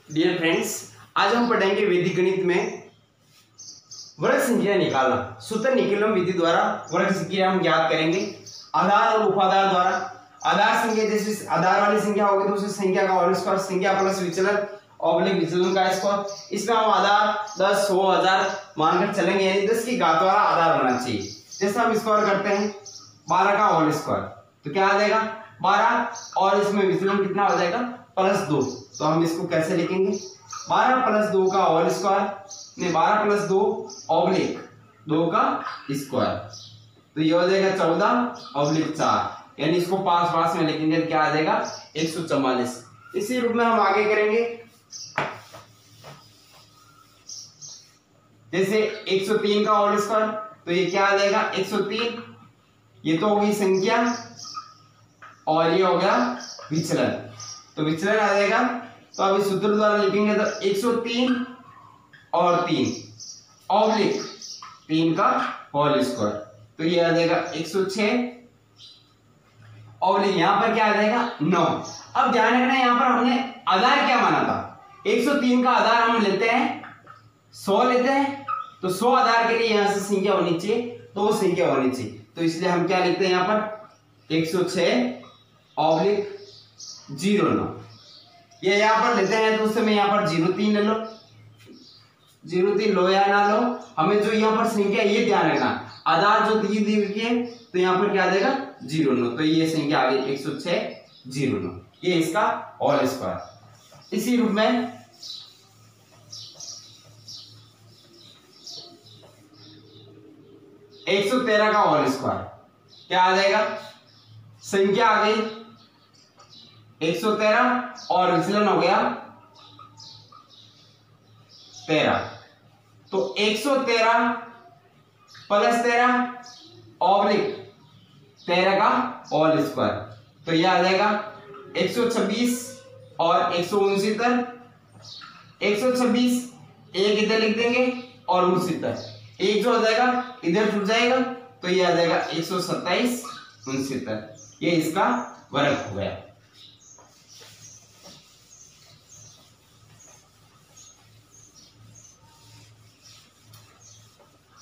Dear friends, आज हम पढ़ेंगे वैदिक गणित में वर्ग संख्या निकालना। सूत्र निकलम विधि द्वारा वर्ग संख्या हम ज्ञात करेंगे आधार और उपाधार द्वारा। आधार संख्या जैसे आधार वाली संख्या होगी तो उस संख्या का होल स्क्वायर, संख्या प्लस विचलन ऑब्लिक विचलन का स्क्वायर। इसमें हम आधार 10, 100, 1000 मानकर चलेंगे, यानी 10 की घात वाला आधार होना चाहिए। जैसे हम स्क्वायर करते हैं 12 का होल स्क्वायर तो क्या आ जाएगा 12, और इसमें विचलन कितना हो जाएगा +2। तो हम इसको कैसे लिखेंगे 12 + 2 का होल स्क्वायर, 12 + 2 ऑब्लिक 2 का स्क्वायर, तो ये हो जाएगा 14/4, यानी इसको पास में लिखेंगे क्या आ जाएगा 144। इसी रूप में हम आगे करेंगे, जैसे 103 का होल स्क्वायर तो ये क्या आ जाएगा 103, ये तो होगी संख्या और ये हो गया विचलन, तो विचलन आ जाएगा। तो अब इस सूत्र द्वारा लिखेंगे तो 103 और 3 ऑब्लिक 3 का होल स्क्वायर, तो ये आ जाएगा 106 ऑब्लिक यहां पर क्या आ जाएगा 9। अब ध्यान रखना यहां पर हमने आधार क्या माना था, 103 का आधार हम लेते हैं 100 लेते हैं, तो 100 आधार के लिए यहां से संख्या होनी चाहिए, तो वो संख्या होनी चाहिए, तो इसलिए हम क्या लिखते हैं यहां पर 106/09। ये यहां पर लेते हैं तो उस समय यहां पर 03 ले लो, 03 लो या ना लो, हमें जो यहां पर संख्या ये ध्यान रखना आधार जो दी गई है तो यहां पर क्या आ जाएगा 09, तो ये संख्या आ गई 106/09, ये इसका होल स्क्वायर। इसी रूप में 113 का होल स्क्वायर क्या आ जाएगा, संख्या आ गई 113 और विचलन हो गया 13, तो 113 + 13 ऑब्लिक 13 का होल स्क्वायर, तो यह आ जाएगा 126 और 169। 126 एक इधर लिख देंगे और 69 एक जो हो जाएगा इधर जुड़ जाएगा, तो ये आ जाएगा 127/69, ये इसका वर्ग हो गया।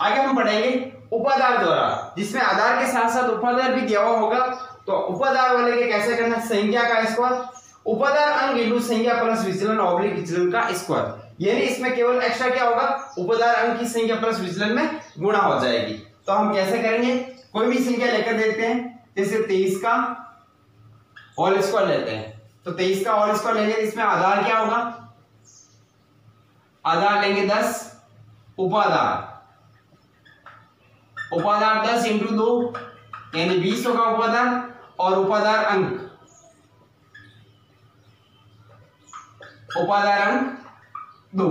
आगे हम पढ़ेंगे उपाधार द्वारा, जिसमें आधार के साथ साथ उपाधार भी दिया हुआ होगा, तो उपाधार वाले के कैसे करना, संख्या का स्क्वायर, उपाधार अंक इंटू संख्या प्लस विचलन ऑब्लिक विचलन का स्क्वायर, यानी इसमें केवल एक्स्ट्रा क्या होगा उपाधार अंक की संख्या प्लस विचलन में गुणा हो जाएगी। तो हम कैसे करेंगे, कोई भी संख्या लेकर देखते हैं, जैसे 23 का होल स्क्वायर लेते हैं, तो 23 का होल स्क्वायर लेंगे, इसमें आधार क्या होगा, आधार लेंगे 10, उपाधार 10 × 2 यानी 20 होगा उपाधार, और उपाधार अंक 2,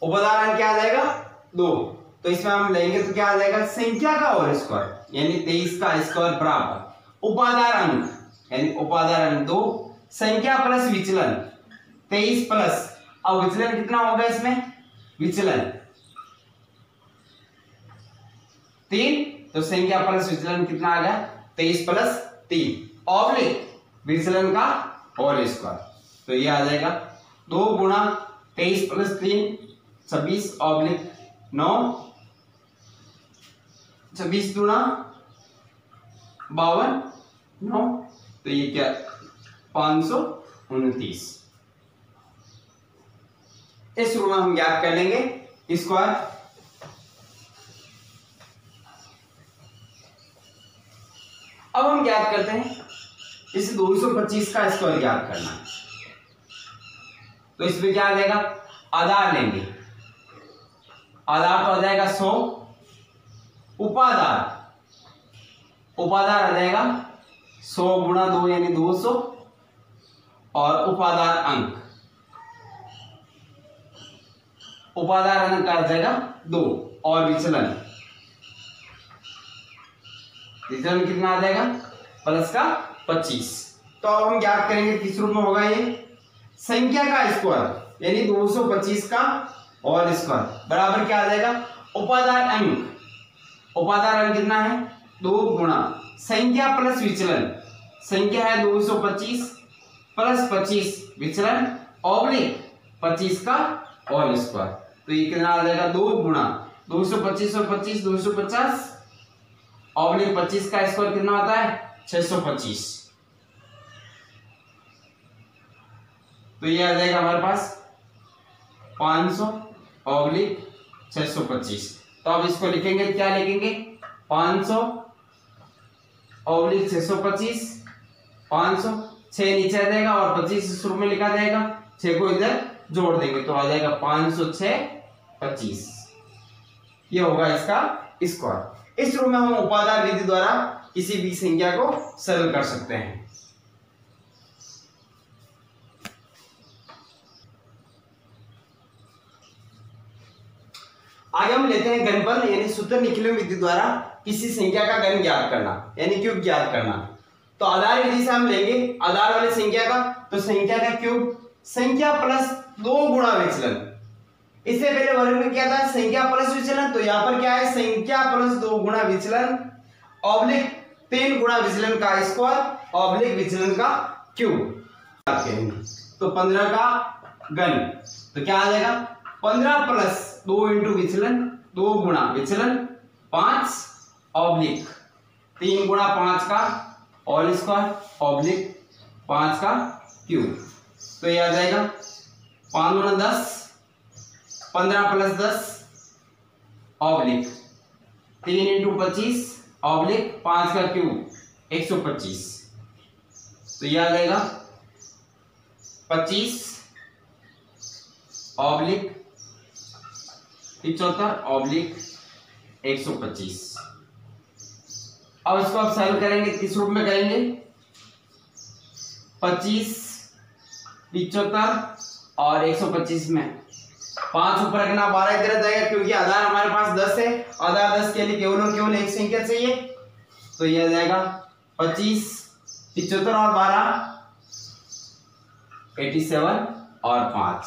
उपाधार अंक क्या आ जाएगा 2, तो इसमें हम लेंगे तो क्या आ जाएगा संख्या का होल स्क्वायर, यानी 23 का स्क्वायर बराबर उपाधार अंक, यानी उपाधार अंक 2 संख्या प्लस विचलन 23 प्लस, अब विचलन कितना होगा इसमें विचलन 3, तो संख्या प्लस विचलन कितना आ गया 23 + 3 ऑब्लिक विचलन का होल स्क्वायर, तो ये आ जाएगा 2 × 23 + 3 26/9, 26 × 52 9, तो ये क्या 529। इस रूप में हम ज्ञात कर लेंगे स्क्वायर। अब हम ज्ञात करते हैं इस 225 का स्क्वायर ज्ञात करना है, तो इसमें क्या आ जाएगा आधार लेंगे, आधार तो आ जाएगा 100, उपाधार आ जाएगा 100 × 2 यानी 200, और उपाधार अंक आ जाएगा 2, और विचलन कितना आ जाएगा प्लस का 25। तो अब हम ज्ञात करेंगे किस रूप में होगा ये संख्या का स्क्वायर, यानी 225 का होल स्क्वायर बराबर क्या आ जाएगा उपाधार अंक कितना है 2 × संख्या प्लस विचलन, संख्या है 225 + 25 विचलन ऑब्लिक 25 का होल स्क्वायर। तो ये कितना आ जाएगा 2 गुणा 225 और 25 250 ऑब्लिक 25 का स्क्वायर कितना होता है 625। तो ये आ जाएगा हमारे पास 500 ऑब्लिक 625। तो अब इसको लिखेंगे, क्या लिखेंगे 500 ऑब्लिक 625 500 6 नीचे आ जाएगा और 25 शुरू में लिखा जाएगा, 6 को इधर जोड़ देंगे तो आ जाएगा 506 25। ये होगा इसका स्क्वायर। इस रूप में हम उपादान विधि द्वारा किसी भी संख्या को सरल कर सकते हैं। आगे हम लेते हैं घनफल यानी सूत्र निखिलन विधि द्वारा किसी संख्या का घन ज्ञात करना यानी क्यूब ज्ञात करना। तो आधार विधि से हम लेंगे आधार वाली संख्या का, तो संख्या का क्यूब संख्या प्लस 2 गुणा विचलन। इससे पहले वर्ग में क्या था संख्या प्लस विचलन, तो यहां पर क्या है संख्या प्लस 2 गुणा विचलन ऑब्लिक 3 गुणा विचलन का स्क्वायर ऑब्लिक विचलन का क्यूब कहेंगे। तो 15 का घन तो क्या आ जाएगा 15 प्लस 2 इंटू विचलन 2 गुणा विचलन 5 ऑब्लिक 3 गुणा 5 का होल स्क्वायर ऑब्लिक 5 का क्यूब। तो ये आ जाएगा 5 गुणा 10 15 प्लस 10 ऑब्लिक 3 इंटू 25 ऑब्लिक 5 का क्यूब 125। तो ये आ जाएगा 25 ऑब्लिक 75 ऑब्लिक 125। अब इसको आप सरल करेंगे, किस रूप में करेंगे 25 75 और 125 में 5 ऊपर रखना 12 इधर जाएगा क्योंकि आधार हमारे पास 10 है। आधार 10 के लिए केवल और केवल एक संख्या चाहिए। तो यह आ जाएगा 25 75 और 12 87 और 5।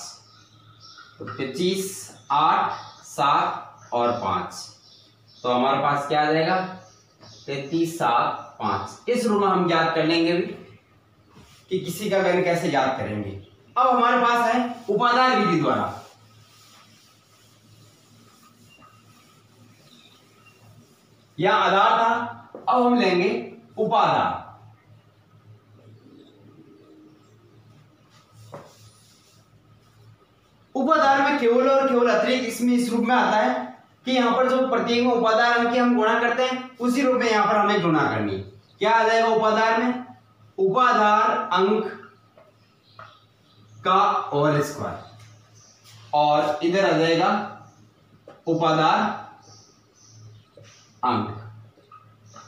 तो 25 8 7 और 5 तो हमारे पास क्या आ जाएगा 33 7 5। इस रूप में हम ज्ञात कर लेंगे भी कि किसी का घन कैसे ज्ञात करेंगे। अब हमारे पास है उपादान विधि द्वारा। यह आधार था, अब हम लेंगे उपादान। उपादान में केवल और केवल अतिरिक्त इसमें इस रूप में आता है कि यहां पर जो प्रत्येक में उपादान अंक हम गुणा करते हैं उसी रूप में यहां पर हमें गुणा करनी है। क्या आ जाएगा उपादान में उपाधार अंक का होल स्क्वायर और इधर आ जाएगा उपादान अंक,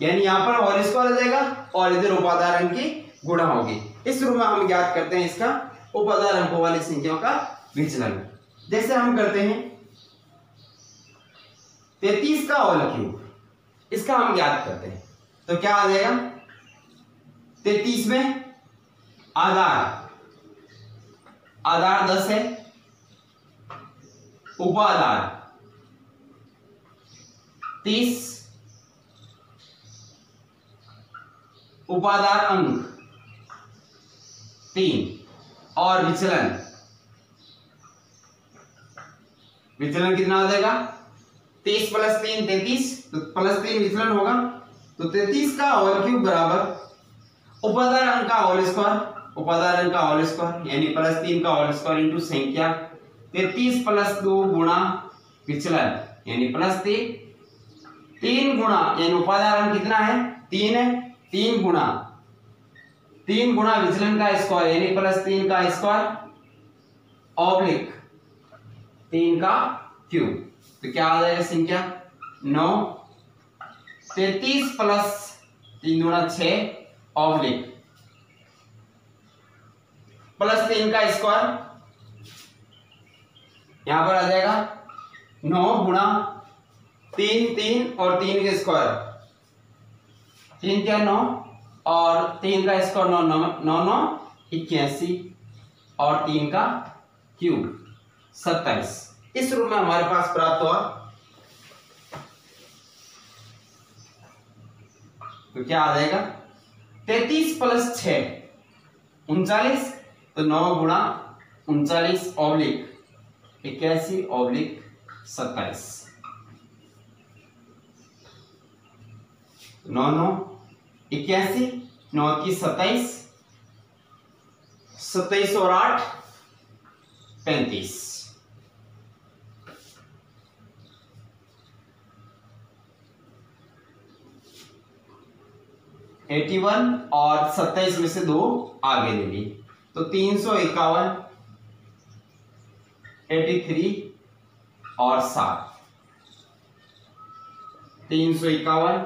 यानी यहां पर होल स्क्वायर आ जाएगा और इधर उपादान अंक की गुणा होगी। इस रूप में हम ज्ञात करते हैं इसका उपादान अंकों वाली संख्याओं का विचलन। जैसे हम करते हैं 33 का होल क्यूब, इसका हम ज्ञात करते हैं तो क्या आ जाएगा 33 में आधार 10 है, उपादान 30, उपादान अंक 3 और विचलन कितना आ जाएगा 30 प्लस 3 33, तो प्लस 3 विचलन होगा। तो 33 का होल क्यूब बराबर उपादान अंक का होल स्क्वायर यानी प्लस 3 का होल स्क्वायर इंटू संख्या 33 प्लस 2 गुणा विचलन यानी प्लस 3 गुणा यानी उपादान अंक कितना है 3 है 3 गुणा विचलन का स्क्वायर यानी प्लस 3 का स्क्वायर ऑब्लिक 3 का क्यूब। तो क्या आ जाएगा संख्या 9 33 प्लस 3 गुणा 6 ऑब्लिक प्लस 3 का स्क्वायर यहां पर आ जाएगा 9 गुणा 3 और 3 के स्क्वायर 3 क्या 9 और 3 का स्क्वायर 9 81 और 3 का क्यूब 27। इस रूप में हमारे पास प्राप्त हुआ। तो क्या आ जाएगा 33 प्लस 6 39, तो 9 गुणा 39/81/27 9 9 81 9 की 27 27 और 8 35 81 और 27 में से 2 आगे ले ली तो 351 83 और 7 351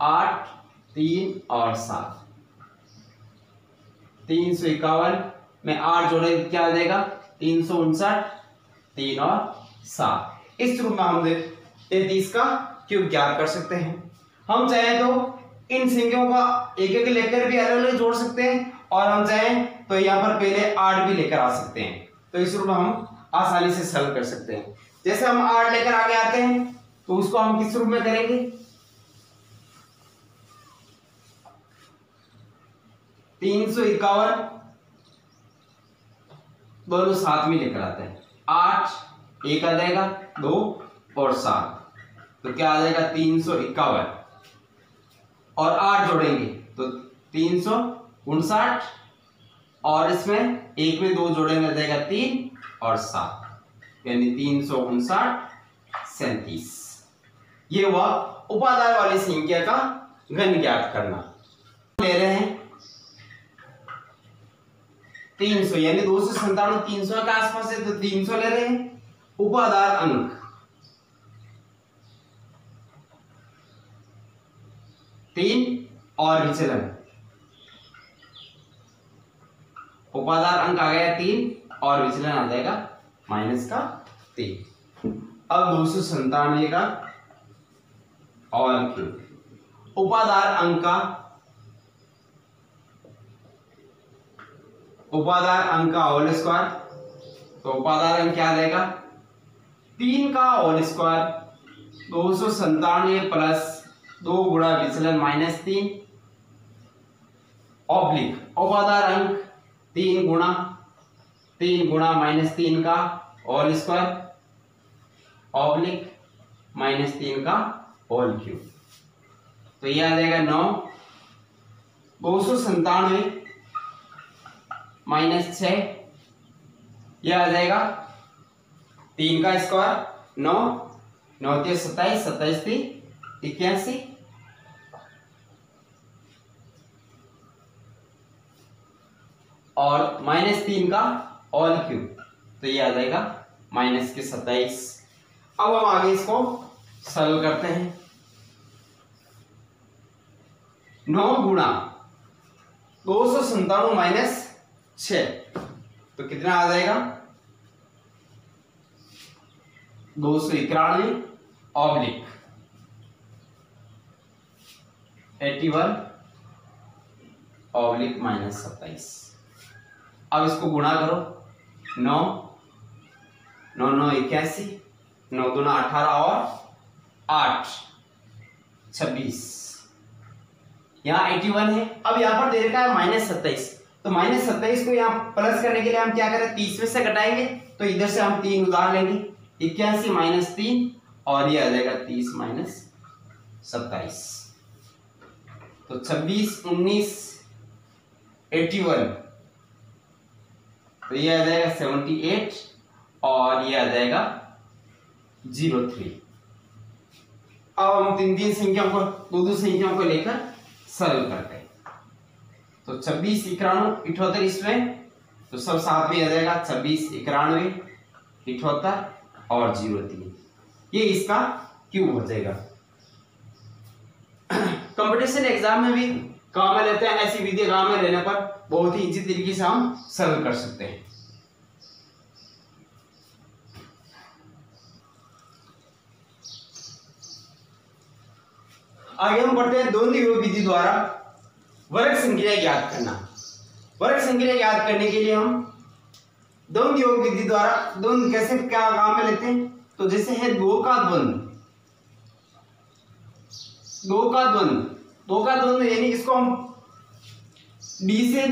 8 3 और 7 351 में 8 जोड़े क्या आ जाएगा 359 3 और 7। इस रूप में हम 33 का क्यूब ज्ञात कर सकते हैं। हम चाहे तो इन संख्याओं का एक एक लेकर भी अलग अलग जोड़ सकते हैं और हम चाहें तो यहाँ पर पहले 8 भी लेकर आ सकते हैं। तो इस रूप में हम आसानी से सॉल्व कर सकते हैं। जैसे हम 8 लेकर आगे आते हैं तो उसको हम किस रूप में करेंगे 351 दोनों साथ में लेकर आते हैं 8 एक आ जाएगा 2 और 7 तो क्या आ जाएगा 351 और 8 जोड़ेंगे तो 359 और इसमें एक में 2 जोड़ेंगे आ जाएगा 3 और 7 यानी 359 37। ये हुआ उपादान वाली संख्या का घन ज्ञात करना। ले रहे हैं 300 यानी 297 300 के आसपास है तो 300 ले रहे हैं। उपादान अंक 3 और विचलन उपादान अंक आ गया 3 और विचलन आ जाएगा -3। अब 297 का और क्यूब उपादान अंक का होल स्क्वायर तो उपादान अंक क्या आ जाएगा 3 का होल स्क्वायर 297 प्लस 2 गुणा विचलन -3 ऑब्लिक उपादान अंक 3 गुणा -3 का होल स्क्वायर ऑब्लिक -3 का होल क्यूब तो ये आ जाएगा 9 297 -6 यह आ जाएगा 3 का स्क्वायर 9 9 3 27 27 3 81 और -3 का होल क्यूब तो ये आ जाएगा -27। अब हम आगे इसको सॉल्व करते हैं 9 गुणा 297 -6 तो कितना आ जाएगा 291 ऑब्लिक 81 ऑब्लिक -27। अब इसको गुणा करो 9 9 9 81 9 दूना 18 और 8 26 यहाँ 81 है। अब यहाँ पर दे रखा है -27 तो -27 को यहाँ प्लस करने के लिए हम क्या करें 30 में से घटाएंगे तो इधर से हम 3 उधार लेंगे 81 -3 और ये आ जाएगा 30 -27 तो 26 19 81 तो ये आ जाएगा 78 और ये आ जाएगा 03। अब हम तीन संख्याओं को दो संख्याओं को लेकर सरल करते हैं तो 26 91 78 इसमें तो सब साथ में आ जाएगा 26 91 78 और 03 ये इसका क्यूब हो जाएगा। कंपटीशन एग्जाम में भी काम में लेते हैं ऐसी विधि काम में लेने पर बहुत ही इजी तरीके से हम सरल कर सकते हैं। आगे हम पढ़ते हैं द्वंद्व योग विधि द्वारा वर्ग संख्या ज्ञात करना। वर्ग संख्या ज्ञात करने के लिए हम द्वंद्व योग विधि द्वारा द्वंद्व कैसे क्या काम में लेते हैं तो जैसे है 2 का द्वंद्व यानी इसको हम d से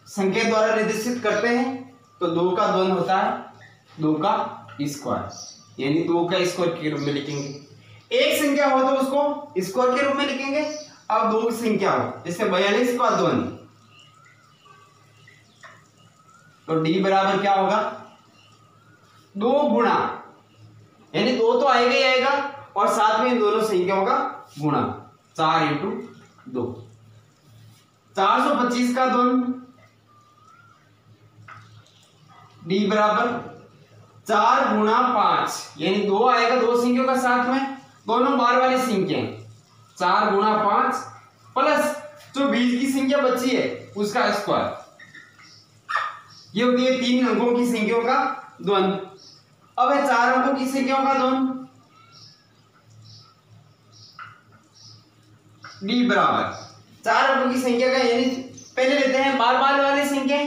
संख्या द्वारा निर्देशित करते हैं तो 2 का द्वंद होता है 2 का स्क्वायर, यानी 2 का स्क्वायर के रूप में लिखेंगे। एक संख्या हो तो उसको स्क्वायर के रूप में लिखेंगे। अब 2 की संख्या हो, जैसे 42 का द्वंद, तो डी बराबर क्या होगा 2 गुणा, यानी 2 तो आएगा ही आएगा और साथ में इन दोनों संख्याओं का गुणा, 4 इंटू 2। 425 का द्वंद, डी बराबर 4 गुणा 5, यानी 2 आएगा 2 संख्याओं का साथ में, दोनों बार वाली संख्या, 4 गुणा 5 प्लस जो बीच की संख्या बची है उसका स्क्वायर, ये होती है 3 अंकों की संख्याओं का द्वंद। अब है 4 अंकों की संख्याओं का द्वंद, डी बराबर 4 अंकों की संख्या का, यानी पहले लेते हैं बार बार वाली संख्या,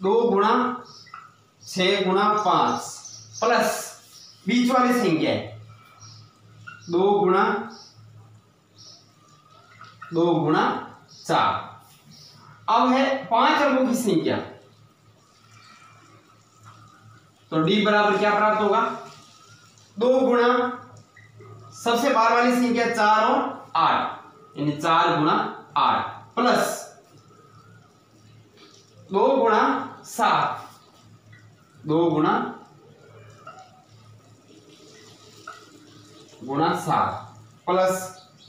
2 गुणा 6 गुणा 5 प्लस बीच वाली संख्या 2 गुणा 4। अब है 5 अंकों की संख्या, तो डी बराबर क्या प्राप्त होगा 2 गुणा सबसे बार वाली संख्या 4 और 8, यानी 4 गुणा 8 प्लस 2 गुणा 7, 2 गुणा 7 प्लस,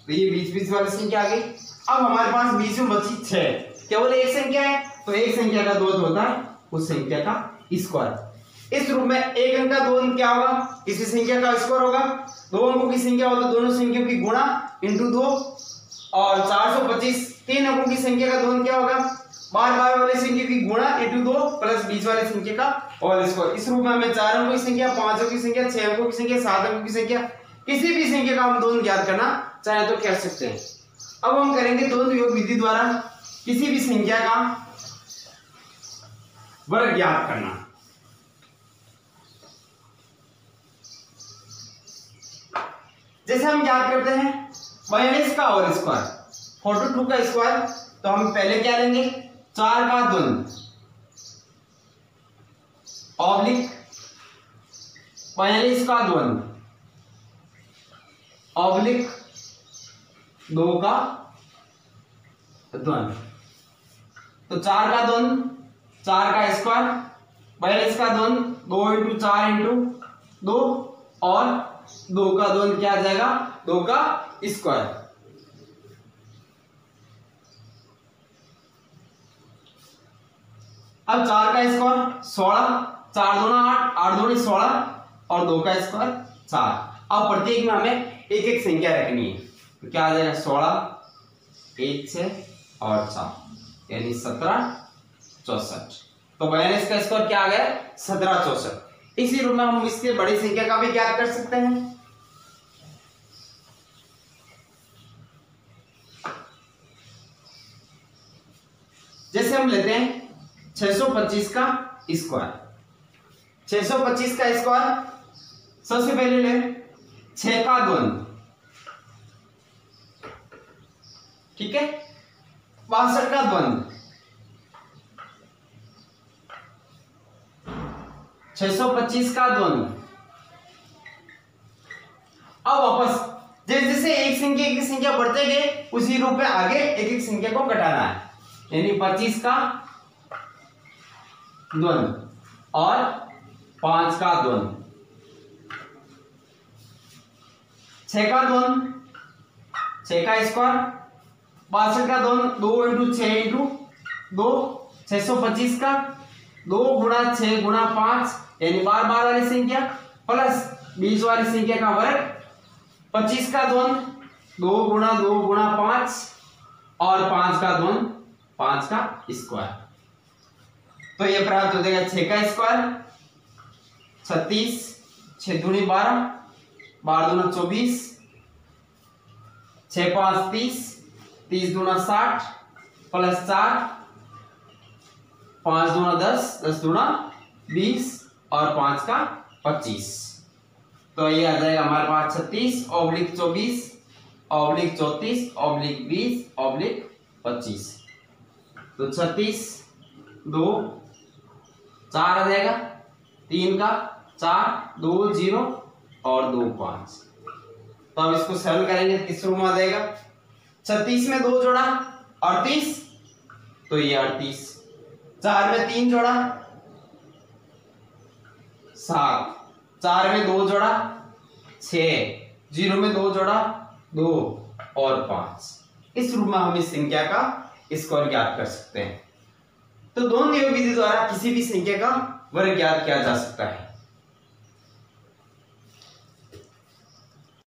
तो ये बीच वाली संख्या आ गई। अब हमारे पास बीच में बची 6, केवल एक संख्या है तो एक संख्या का द्वंद होता है उस संख्या का स्क्वायर। इस रूप में एक अंक का द्वंद क्या होगा, किसी संख्या का स्क्वायर होगा। 2 अंकों की संख्या हो तो दोनों संख्याओं की गुणा इंटू 2, और 425 3 अंकों की संख्या का द्वंद क्या होगा, बार बार वाली संख्या की गुणा इंटू 2 प्लस बीच वाली संख्या का होल स्क्वायर। इस रूप में हमें 4 अंकों की संख्या, 5 अंकों की संख्या, 6 अंकों की संख्या, 7 अंकों की संख्या, किसी भी संख्या का हम द्वंद ज्ञात करना चाहे तो कर सकते हैं। अब हम करेंगे द्वंद योग विधि द्वारा किसी भी संख्या का वर्ग ज्ञात करना। जैसे हम ज्ञात करते हैं 42 का होल स्क्वायर, 42 का स्क्वायर, तो हम पहले क्या लेंगे 4 का द्वंद ऑब्लिक 42 का द्वंद ऑब्लिक 2 का द्वंद। तो 4 का द्वंद 4 का स्क्वायर, 42 का द्वंद 2 इंटू 4 इंटू 2 और 2 का द्वंद क्या आ जाएगा 2 का स्क्वायर। अब 4 का स्क्वायर 16, 4 दूना 8, 8 दूनी 16 और 2 का स्क्वायर 4। अब प्रत्येक में हमें एक एक संख्या रखनी है, तो क्या आ जाएगा 16 1 6 और 4, यानी 17 64। तो 42 का स्क्वायर क्या आ गया 17 64। इसी रूप में हम इसके बड़ी संख्या का भी ज्ञात कर सकते हैं। जैसे हम लेते हैं 625 का स्क्वायर, 625 का स्क्वायर सबसे पहले ले 6 का द्वंद, ठीक है, 62 का द्वंद, 625 का द्वंद। अब वापस जैसे जैसे एक संख्या बढ़ते गए उसी रूप में आगे एक एक संख्या को घटाना है, यानी 25 का द्वंद और 5 का द्वंद, 6 का द्वंद 6 का स्क्वायर, 62 का द्वंद 2 इंटू 6 इंटू 2, 625 का 2 गुणा 6 गुणा 5, यानी बार बार वाली संख्या प्लस बीच वाली संख्या का वर्ग, 25 का द्वंद 2 गुणा 5 और 5 का द्वंद 5 का स्क्वायर। तो ये प्राप्त हो जाएगा 6 का स्क्वायर 36, 6 दूनी 12, 12 दूना 24, 6 5 30, 30 दूना 60 प्लस 4, 5 दूना 10, 10 दूना 20 और 5 का 25। तो ये आ जाएगा हमारे पास 36 ऑब्लिक 24 ऑब्लिक 34 ऑब्लिक 20 ऑब्लिक 25। तो 36 2 4 आ जाएगा, 3 का 4, 2 0 और 2 5। तो अब इसको सरल करेंगे, 30 रूप में आ जाएगा। 36 में 2 जोड़ा 38, तो ये 38। 4 में 3 जोड़ा 7, 4 में 2 जोड़ा 6, 0 में 2 जोड़ा 2 और 5। इस रूप में हम इस संख्या का स्क्वायर ज्ञात कर सकते हैं। तो दोनों विधि द्वारा किसी भी संख्या का वर्ग ज्ञात किया जा सकता है।